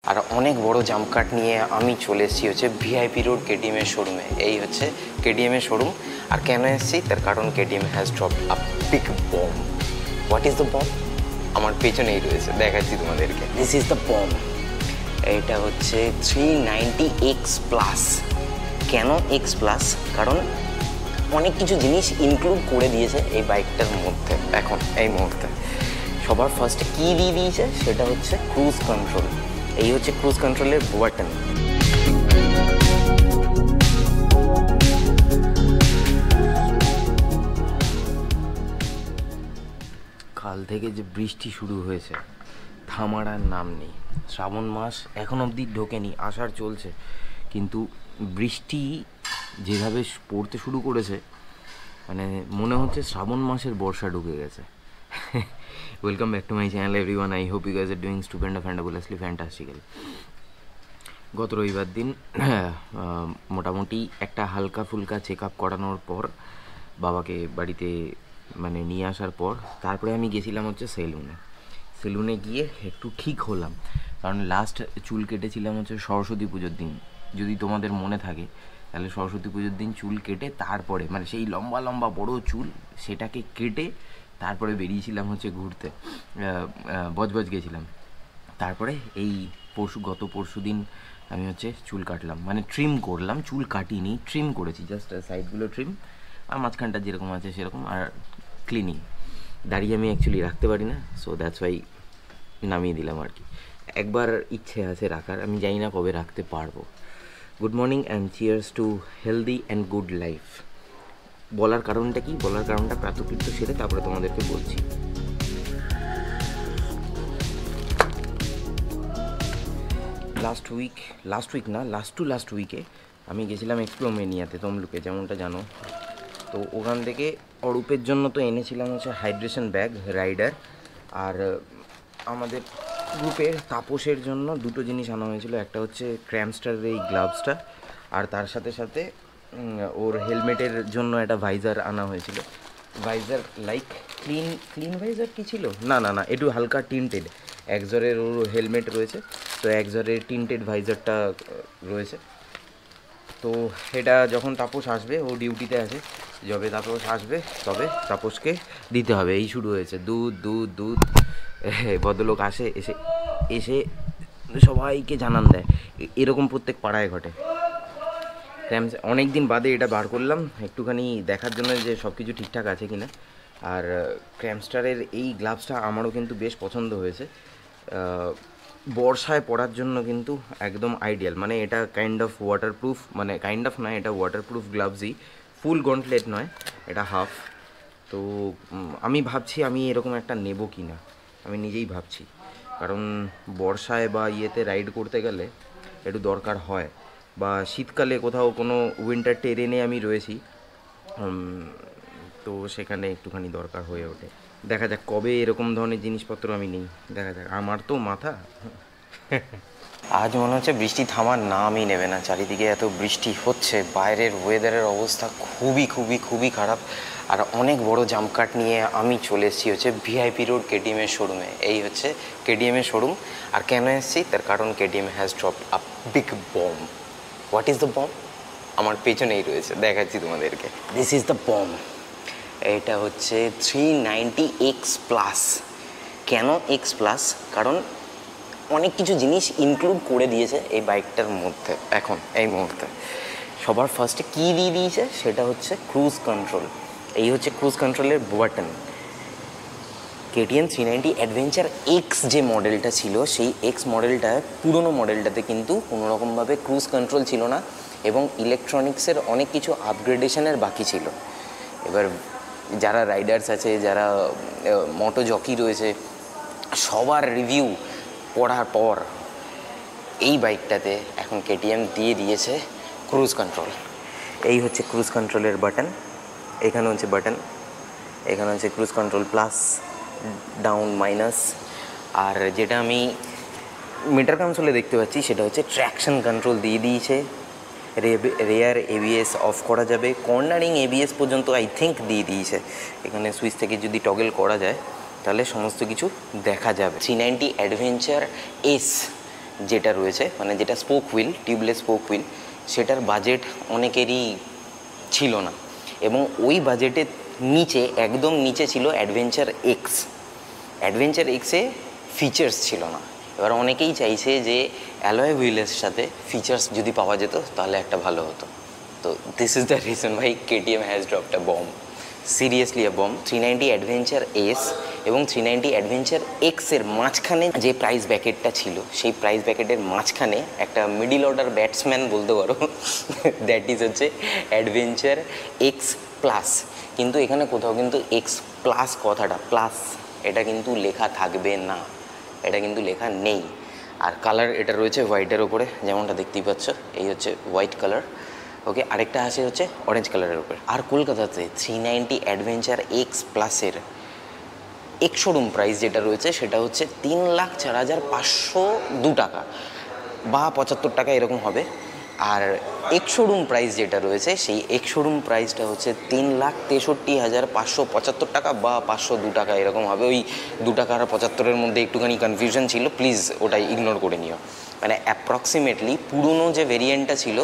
আর অনেক বড় jump cut নিয়ে আমি চলে এসেছি হচ্ছে ভিআইপি রোড কেটিএমের শোরুমে। এই হচ্ছে কেটিএমের শোরুম। আর কেন এসেছি তার কারণ KTM has drop a big bomb. What is the bomb? আমার পেছনেই রয়েছে, দেখাচ্ছি তোমাদেরকে। This is the bomb. এটা হচ্ছে 390X+। কেন X+? কারণ অনেক কিছু জিনিস ইনক্লুড করে দিয়েছে এই বাইকটার মধ্যে। এখন এই মুহূর্তে সবার ফার্স্টে কী দিয়ে দিয়েছে সেটা হচ্ছে ক্রুজ কন্ট্রোল। এই হচ্ছে ক্রুজ কন্ট্রোলের বাটন। কাল থেকে যে বৃষ্টি শুরু হয়েছে, থামার আর নাম নেই। শ্রাবণ মাস এখন অবধি ঢোকেনি, আষাঢ় চলছে, কিন্তু বৃষ্টি যেভাবে পড়তে শুরু করেছে মানে মনে হচ্ছে শ্রাবণ মাসের বর্ষা ঢুকে গেছে। Welcome back to my channel everyone. I hope you guys are doing stupendous fantabulously fantastical. গত রবিবার দিন মোটামুটি একটা হালকা ফুলকা চেক আপ করানোর পর বাবাকে বাড়িতে মানে নিয়ে আসার পর তারপরে আমি গেছিলাম হচ্ছে সেলুনে গিয়ে একটু ঠিক হলাম। কারণ লাস্ট চুল কেটেছিলাম হচ্ছে সরস্বতী পুজোর দিন, যদি তোমাদের মনে থাকে তাহলে সরস্বতী পুজোর দিন চুল কেটে তারপরে মানে সেই লম্বা লম্বা বড় চুল সেটাকে কেটে তারপরে বেরিয়েছিলাম হচ্ছে ঘুরতে, বজবজ গেছিলাম। তারপরে এই গত পরশু দিন আমি হচ্ছে চুল কাটলাম, মানে ট্রিম করলাম, চুল কাটিনি, ট্রিম করেছি, জাস্ট সাইডগুলো ট্রিম আর মাঝখানটা যেরকম আছে সেরকম, আর ক্লিনিং। দাঁড়িয়ে আমি অ্যাকচুয়ালি রাখতে পারি না, সো দ্যাটস ওয়াই নামিয়ে দিলাম আর কি। একবার ইচ্ছে আছে রাখার, আমি জানি না কবে রাখতে পারবো। Good morning and cheers to healthy and good life. বলার কারণটা কি? বলার কারণটা প্রাতকৃত্য সেরে তারপরে তোমাদেরকে বলছি। লাস্ট উইকে আমি গেছিলাম এক্সপ্লোমেনিয়াতে তমলুকে, যেমনটা জানো। তো ওখান থেকে অরূপের জন্য তো এনেছিলাম হচ্ছে হাইড্রেশন ব্যাগ রাইডার, আর আমাদের গ্রুপের তাপসের জন্য দুটো জিনিস আনা হয়েছিল। একটা হচ্ছে ক্র্যামস্টারের এই গ্লাভসটা, আর তার সাথে সাথে ওর হেলমেটের জন্য একটা ভাইজার আনা হয়েছিল। ভাইজার লাইক ক্লিন ভাইজার কি ছিল না, একটু হালকা টিন্টেড। একজরের ওর হেলমেট রয়েছে, তো একজরের টিন্টেড ভাইজারটা রয়েছে। তো এটা যখন তাপস আসবে, ও ডিউটিতে আছে, যবে তাপস আসবে তবে তাপসকে দিতে হবে। এই শুরু হয়েছে দুধ। ভদ্রলোক আসে, এসে সবাইকে জানান দেয়। এরকম প্রত্যেক পাড়ায় ঘটে। অনেক দিন বাদে এটা বার করলাম একটুখানি দেখার জন্য যে সব কিছু ঠিকঠাক আছে কি না। আর ক্র্যামস্টারের এই গ্লাভসটা আমারও কিন্তু বেশ পছন্দ হয়েছে। বর্ষায় পরার জন্য কিন্তু একদম আইডিয়াল। মানে এটা কাইন্ড অফ ওয়াটারপ্রুফ, মানে কাইন্ড অফ নয়, এটা ওয়াটারপ্রুফ গ্লাভসই, ফুল গন্টলেট নয়, এটা হাফ। তো আমি ভাবছি আমি এরকম একটা নেব কি না, আমি নিজেই ভাবছি। কারণ বর্ষায় বা ইয়েতে রাইড করতে গেলে একটু দরকার হয়, বা শীতকালে কোথাও কোনো উইন্টার টেরেনে আমি রয়েছি, তো সেখানে একটুখানি দরকার হয়ে ওঠে। দেখা যাক কবে এরকম ধরনের জিনিসপত্র আমি নিই, দেখা যাক। আমার তো মাথা আজ মনে হচ্ছে বৃষ্টি থামার নামই নেবে না। চারিদিকে এত বৃষ্টি হচ্ছে, বাইরের ওয়েদারের অবস্থা খুবই খারাপ। আর অনেক বড় জাম্প কাট নিয়ে আমি চলে এসেছি হচ্ছে ভিআইপি রোড কেটিএমের শোরুমে। এই হচ্ছে কেটিএমের শোরুম। আর কেন এসেছি তার কারণ KTM has drop a big bomb. What is the bomb? আমার পেছনেই রয়েছে, দেখাচ্ছি তোমাদেরকে। This is the bomb. এটা হচ্ছে 390X+। কেন X+? কারণ অনেক কিছু জিনিস ইনক্লুড করে দিয়েছে এই বাইকটার মধ্যে। এখন এই মুহূর্তে সবার ফার্স্টে কী দিয়ে দিয়েছে সেটা হচ্ছে ক্রুজ কন্ট্রোল। এই হচ্ছে ক্রুজ কন্ট্রোলের বাটন। কেটিএম 390 অ্যাডভেঞ্চার এক্স যে মডেলটা ছিল, সেই এক্স মডেলটা, পুরনো মডেলটাতে কিন্তু কোনোরকমভাবে ক্রুজ কন্ট্রোল ছিল না, এবং ইলেকট্রনিক্সের অনেক কিছু আপগ্রেডেশনের বাকি ছিল। এবার যারা রাইডার্স আছে, যারা মোটো জকি রয়েছে, সবার রিভিউ পড়ার পর এই বাইকটাতে এখন কেটিএম দিয়ে দিয়েছে ক্রুজ কন্ট্রোল। এই হচ্ছে ক্রুজ কন্ট্রোলের বাটন। এখানে হচ্ছে বাটন, এখানে হচ্ছে cruise control plus, down, minus. আর যেটা আমি মিটার কনসোলে দেখতে পাচ্ছি সেটা হচ্ছে ট্র্যাকশন কন্ট্রোল দিয়ে দিয়েছে। রেয়ার এবিএস অফ করা যাবে, কর্নারিং এবিএস পর্যন্ত আই থিঙ্ক দিয়ে দিয়েছে। এখানে সুইচ থেকে যদি টগল করা যায় তাহলে সমস্ত কিছু দেখা যাবে। 390 অ্যাডভেঞ্চার এস যেটা রয়েছে, মানে যেটা spoke wheel, tubeless spoke wheel, সেটার বাজেট অনেকেরই ছিল না, এবং ওই বাজেটের নিচে, একদম নিচে ছিল অ্যাডভেঞ্চার এক্স। অ্যাডভেঞ্চার এক্সে ফিচার্স ছিল না। এবার অনেকেই চাইছে যে অ্যালয় হুইলের সাথে ফিচার্স যদি পাওয়া যেত তাহলে একটা ভালো হতো। তো দিস ইজ দ্য রিজন ভাই KTM has dropped a bomb, seriously a bomb. 390 adventure S এবং 390 অ্যাডভেঞ্চার এক্সের মাঝখানে যে প্রাইস ব্যাকেটটা ছিল, সেই প্রাইস ব্যাকেটের মাঝখানে একটা মিডিল অর্ডার ব্যাটসম্যান বলতে পারো, দ্যাট ইজ হচ্ছে অ্যাডভেঞ্চার এক্স প্লাস। কিন্তু এখানে কোথাও কিন্তু এক্স প্লাস কথাটা, প্লাস এটা কিন্তু লেখা থাকবে না, এটা কিন্তু লেখা নেই। আর কালার এটা রয়েছে হোয়াইটের ওপরে, যেমনটা দেখতেই পাচ্ছ, এই হচ্ছে হোয়াইট কালার। ওকে, আরেকটা আছে হচ্ছে অরেঞ্জ কালারের উপরে। আর কলকাতাতে 390 অ্যাডভেঞ্চার এক্স প্লাসের এক্স শোরুম প্রাইস যেটা রয়েছে সেটা হচ্ছে 3,04,502 টাকা বা 75 টাকা এরকম হবে। আর এক্স শোরুম প্রাইস যেটা রয়েছে সেই এক্স শোরুম প্রাইসটা হচ্ছে 3,63,575 টাকা বা 502 টাকা এরকম হবে। ওই 2 টাকা আর 75-এর মধ্যে একটুখানি কনফিউশন ছিল, প্লিজ ওটাই ইগনোর করে নিও। মানে অ্যাপ্রক্সিমেটলি পুরনো যে ভেরিয়েন্টটা ছিল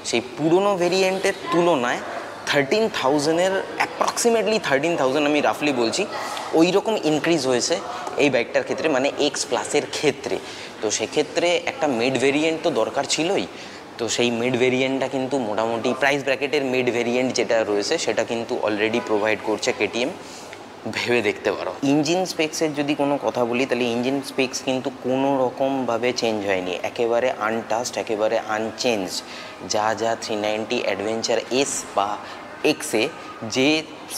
সেই পুরনো ভেরিয়েন্টের তুলনায় 13,000-এর অ্যাপ্রক্সিমেটলি 13,000 আমি রাফলি বলছি, ওই রকম ইনক্রিজ হয়েছে এই বাইকটার ক্ষেত্রে, মানে এক্স প্লাসের ক্ষেত্রে। তো সেক্ষেত্রে একটা মিড ভেরিয়েন্ট তো দরকার ছিলই। তো সেই মিড ভেরিয়েন্টটা কিন্তু মোটামুটি প্রাইস ব্র্যাকেটের মিড ভেরিয়েন্ট যেটা রয়েছে সেটা কিন্তু অলরেডি প্রোভাইড করছে কেটিএম, ভেবে দেখতে পারো। ইঞ্জিন স্পেক্সের যদি কোনো কথা বলি তাহলে ইঞ্জিন স্পেক্স কিন্তু কোনো রকমভাবে চেঞ্জ হয়নি, একেবারে আনটাচড, একেবারে আনচেঞ্জ। যা যা 390 অ্যাডভেঞ্চার এস বা এক্সে যে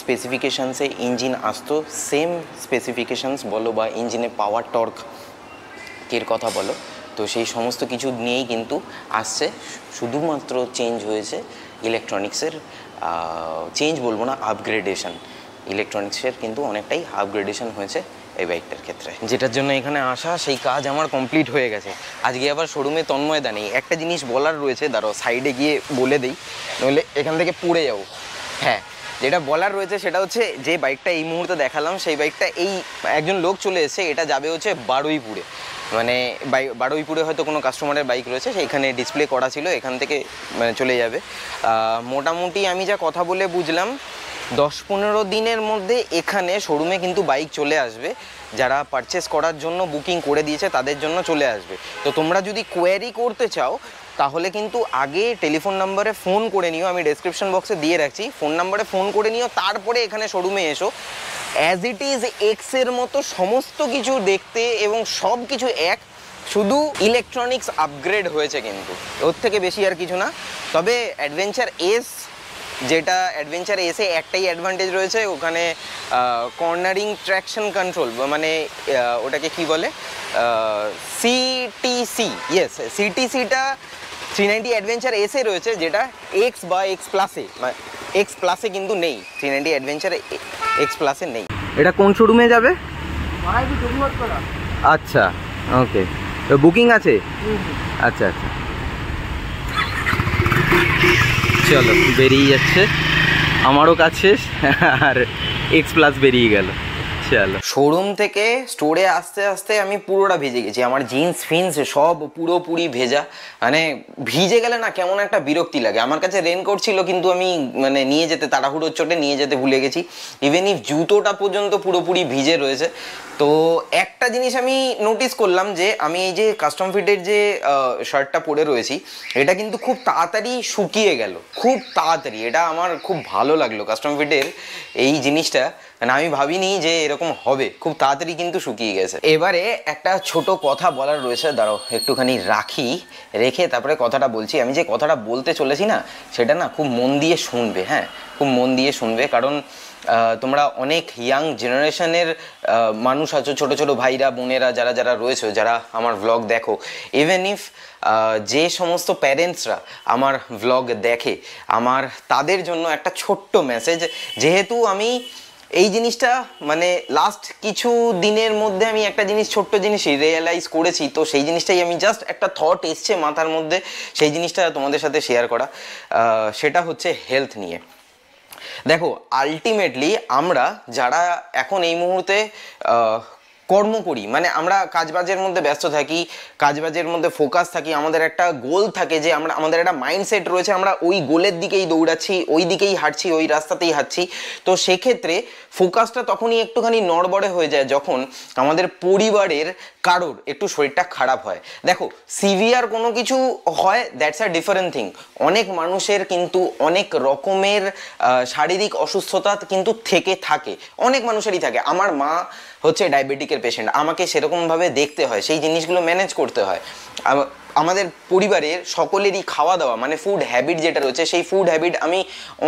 স্পেসিফিকেশানসে ইঞ্জিন আসতো, সেম স্পেসিফিকেশানস বলো বা ইঞ্জিনে পাওয়ার টর্কের কথা বলো, তো সেই সমস্ত কিছু নিয়েই কিন্তু আসছে। শুধুমাত্র চেঞ্জ হয়েছে ইলেকট্রনিক্সের, চেঞ্জ বলবো না, আপগ্রেডেশন। ইলেকট্রনিক্সের কিন্তু অনেকটাই আপগ্রেডেশন হয়েছে এই বাইকটার ক্ষেত্রে, যেটার জন্য এখানে আসা, সেই কাজ আমার কমপ্লিট হয়ে গেছে। আজকে আবার শোরুমে তন্ময়দা নেই, একটা জিনিস বলার রয়েছে, দাঁড়াও সাইডে গিয়ে বলে দিই, নইলে এখান থেকে পড়ে যাবো। হ্যাঁ, যেটা বলার রয়েছে সেটা হচ্ছে যে বাইকটা এই মুহূর্তে দেখালাম, সেই বাইকটা এই একজন লোক চলে এসেছে, এটা যাবে হচ্ছে বারুইপুরে। মানে বারুইপুরে হয়তো কোনো কাস্টমারের বাইক রয়েছে, সেইখানে ডিসপ্লে করা ছিল, এখান থেকে মানে চলে যাবে। মোটামুটি আমি যা কথা বলে বুঝলাম 10-15 দিনের মধ্যে এখানে শোরুমে কিন্তু বাইক চলে আসবে। যারা পারচেস করার জন্য বুকিং করে দিয়েছে তাদের জন্য চলে আসবে। তো তোমরা যদি কোয়ারি করতে চাও তাহলে কিন্তু আগে টেলিফোন নাম্বারে ফোন করে নিও, আমি ডেসক্রিপশন বক্সে দিয়ে রাখছি, ফোন নাম্বারে ফোন করে নিও, তারপরে এখানে শোরুমে এসো। অ্যাজ ইট ইজ এক্সের মতো সমস্ত কিছু দেখতে এবং সব কিছু এক, শুধু ইলেকট্রনিক্স আপগ্রেড হয়েছে, কিন্তু ওর থেকে বেশি আর কিছু না। তবে অ্যাডভেঞ্চার এস, যেটা অ্যাডভেঞ্চার এসে একটাই অ্যাডভান্টেজ রয়েছে, ওখানে কর্নারিং ট্র্যাকশন কন্ট্রোল, মানে ওটাকে কি বলে, সিটিসি, ইয়েস সিটিসিটা 390 অ্যাডভেঞ্চার এসে রয়েছে, যেটা এক্স বা এক্স প্লাসে, এক্স প্লাসে কিন্তু নেই, 390 অ্যাডভেঞ্চার এক্স প্লাসে নেই। এটা কোন শোরুমে যাবে? আচ্ছা, ওকে, তো বুকিং আছে? আচ্ছা আচ্ছা, চলো বেরিয়ে যাচ্ছে, আমারও কাছে আর এক্স প্লাস বেরিয়ে গেল। চলো, শোরুম থেকে স্টোরে আসতে আসতে আমি পুরোটা ভিজে গেছি, আমার জিন্স ফিন্স সব পুরোপুরি ভেজা। মানে ভিজে গেলে না কেমন একটা বিরক্তি লাগে। আমার কাছে রেনকোট ছিল কিন্তু আমি মানে নিয়ে যেতে তাড়াহুড়োর চোটে নিয়ে যেতে ভুলে গেছি, ইভেন ইফ জুতোটা পর্যন্ত পুরোপুরি ভিজে রয়েছে। তো একটা জিনিস আমি নোটিস করলাম যে আমি এই যে কাস্টম ফিটের যে শার্টটা পরে রয়েছি, এটা কিন্তু খুব তাড়াতাড়ি শুকিয়ে গেল, খুব তাড়াতাড়ি। এটা আমার খুব ভালো লাগলো কাস্টম ফিটের এই জিনিসটা, মানে আমি ভাবিনি যে এরকম হবে, খুব তাড়াতাড়ি কিন্তু শুকিয়ে গেছে। এবারে একটা ছোট কথা বলার রয়েছে, দাঁড়াও একটুখানি রাখি, রেখে তারপরে কথাটা বলছি। আমি যে কথাটা বলতে চলেছি না, সেটা না খুব মন দিয়ে শুনবে, হ্যাঁ খুব মন দিয়ে শুনবে, কারণ তোমরা অনেক ইয়াং জেনারেশনের মানুষ আছো, ছোটো ছোটো ভাইরা বোনেরা যারা যারা রয়েছে, যারা আমার ভ্লগ দেখো, ইভেন ইফ যে সমস্ত প্যারেন্টসরা আমার ভ্লগ দেখে, আমার তাদের জন্য একটা ছোট্ট মেসেজ। যেহেতু আমি এই জিনিসটা মানে লাস্ট কিছু দিনের মধ্যে আমি একটা জিনিস, ছোট্ট জিনিসই রিয়েলাইজ করেছি, তো সেই জিনিসটাই আমি জাস্ট একটা থট এসছে মাথার মধ্যে, সেই জিনিসটা তোমাদের সাথে শেয়ার করা। সেটা হচ্ছে হেলথ নিয়ে। দেখো আলটিমেটলি আমরা যারা এখন এই মুহূর্তে কর্ম করি, মানে আমরা কাজবাজের মধ্যে ব্যস্ত থাকি, কাজবাজের মধ্যে ফোকাস থাকি, আমাদের একটা গোল থাকে যে আমাদের একটা মাইন্ডসেট রয়েছে, আমরা ওই গোলের দিকেই দৌড়াচ্ছি, ওই দিকেই হাঁটছি, ওই রাস্তাতেই হাঁটছি। তো সেক্ষেত্রে ফোকাসটা তখনই একটুখানি নড়বড়ে হয়ে যায় যখন আমাদের পরিবারের কারোর একটু শরীরটা খারাপ হয়। দেখো, সিভিয়ার কোনো কিছু হয়, দ্যাটস আ ডিফারেন্ট থিং। অনেক মানুষের কিন্তু অনেক রকমের শারীরিক অসুস্থতা কিন্তু থেকে থাকে, অনেক মানুষেরই থাকে। আমার মা হচ্ছে ডায়াবেটিকের পেশেন্ট, আমাকে সেরকমভাবে দেখতে হয়, সেই জিনিসগুলো ম্যানেজ করতে হয়। আমাদের পরিবারের সকলেরই খাওয়া দাওয়া মানে ফুড হ্যাবিট যেটা রয়েছে, সেই ফুড হ্যাবিট আমি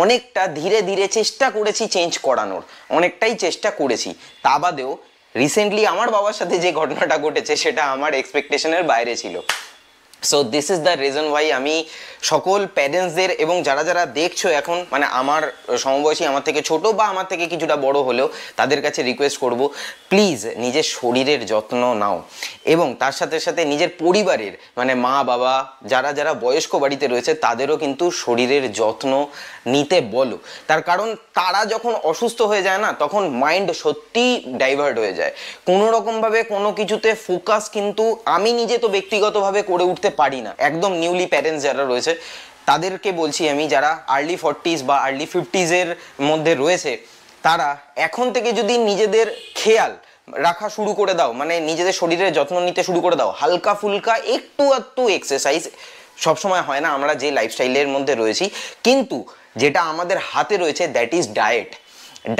অনেকটা ধীরে ধীরে চেষ্টা করেছি চেঞ্জ করানোর, অনেকটাই চেষ্টা করেছি। তা বাদেও রিসেন্টলি আমার বাবার সাথে যে ঘটনাটা ঘটেছে সেটা আমার এক্সপেকটেশনের বাইরে ছিল। So this is the reason why আমি সকল প্যারেন্টসদের এবং যারা যারা দেখছো এখন, মানে আমার সমবয়সী, আমার থেকে ছোট বা আমার থেকে কিছুটা বড় হলেও, তাদের কাছে রিকোয়েস্ট করব, প্লিজ নিজের শরীরের যত্ন নাও এবং তার সাথে সাথে নিজের পরিবারের মানে মা বাবা যারা যারা বয়স্ক বাড়িতে রয়েছে তাদেরও কিন্তু শরীরের যত্ন নিতে বলো। তার কারণ তারা যখন অসুস্থ হয়ে যায় না, তখন মাইন্ড সত্যি ডাইভার্ট হয়ে যায়, কোনো রকমভাবে কোনো কিছুতে ফোকাস কিন্তু আমি নিজে তো ব্যক্তিগতভাবে করে উঠতে পারি না। একদম নিউলি প্যারেন্টস যারা রয়েছে তাদেরকে বলছি আমি, যারা আর্লি 40s বা আর্লি 50s মধ্যে রয়েছে, তারা এখন থেকে যদি নিজেদের খেয়াল রাখা শুরু করে দাও, মানে নিজেদের শরীরের যত্ন নিতে শুরু করে দাও, হালকা ফুলকা একটু আধটু এক্সারসাইজ, সবসময় হয় না আমরা যে লাইফস্টাইলের মধ্যে রয়েছি, কিন্তু যেটা আমাদের হাতে রয়েছে দ্যাট ইজ ডায়েট।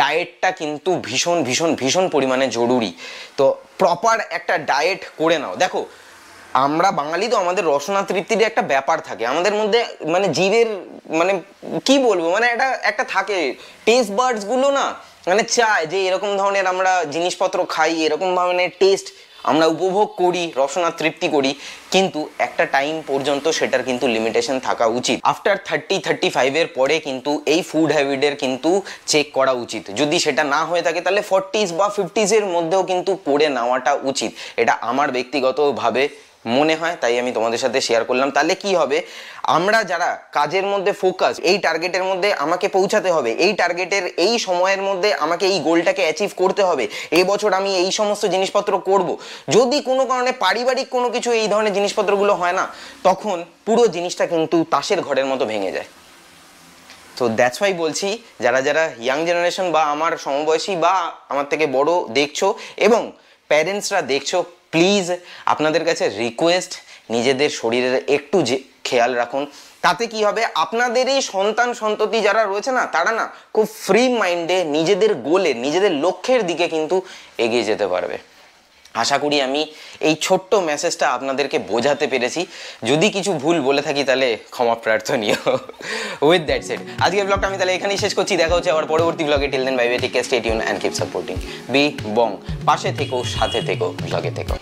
ডায়েটটা কিন্তু ভীষণ ভীষণ ভীষণ পরিমাণে জরুরি। তো প্রপার একটা ডায়েট করে নাও। দেখো, আমরা বাঙালি তো, আমাদের রসনা তৃপ্তির একটা ব্যাপার থাকে আমাদের মধ্যে, মানে জীবের মানে কি বলবো, মানে একটা থাকে টেস্ট বার্ডসগুলো না, মানে চায় যে এরকম ধরনের আমরা জিনিসপত্র খাই, এরকম ধরনের টেস্ট আমরা উপভোগ করি, রসনা তৃপ্তি করি, কিন্তু একটা টাইম পর্যন্ত সেটার কিন্তু লিমিটেশন থাকা উচিত। আফটার 30-35 পরে কিন্তু এই ফুড হ্যাবিটের কিন্তু চেক করা উচিত। যদি সেটা না হয়ে থাকে তাহলে 40s বা 50s মধ্যেও কিন্তু করে নেওয়াটা উচিত, এটা আমার ব্যক্তিগতভাবে মনে হয়, তাই আমি তোমাদের সাথে শেয়ার করলাম। তাহলে কি হবে, আমরা যারা কাজের মধ্যে ফোকাস, এই টার্গেটের মধ্যে আমাকে পৌঁছাতে হবে, এই টার্গেটের এই সময়ের মধ্যে আমাকে এই গোলটাকে অ্যাচিভ করতে হবে, এই বছর আমি এই সমস্ত জিনিসপত্র করব, যদি কোনো কারণে পারিবারিক কোনো কিছু এই ধরনের জিনিসপত্রগুলো হয় না, তখন পুরো জিনিসটা কিন্তু তাসের ঘরের মতো ভেঙে যায়। তো দ্যাটস ওয়াই বলছি, যারা যারা ইয়াং জেনারেশন বা আমার সমবয়সী বা আমার থেকে বড় দেখছো এবং প্যারেন্টসরা দেখছো, প্লিজ আপনাদের কাছে রিকোয়েস্ট, নিজেদের শরীরের একটু খেয়াল রাখুন। তাতে কি হবে, আপনাদের এই সন্তান সন্ততি যারা রয়েছে না, তারা না খুব ফ্রি মাইন্ডে নিজেদের গোলে, নিজেদের লক্ষ্যের দিকে কিন্তু এগিয়ে যেতে পারবে। আশা করি আমি এই ছোট্ট মেসেজটা আপনাদেরকে বোঝাতে পেরেছি। যদি কিছু ভুল বলে থাকি তাহলে ক্ষমা প্রার্থনীয়। উইথ দ্যাট সেড আজকের ব্লগটা আমি তাহলে এখানেই শেষ করছি। দেখা হচ্ছে আবার পরবর্তী ব্লগে। Till then bye bye, take care, stay tuned and keep supporting B Bong. পাশে থেকো, সাথে থেকো, ব্লগে থেকো।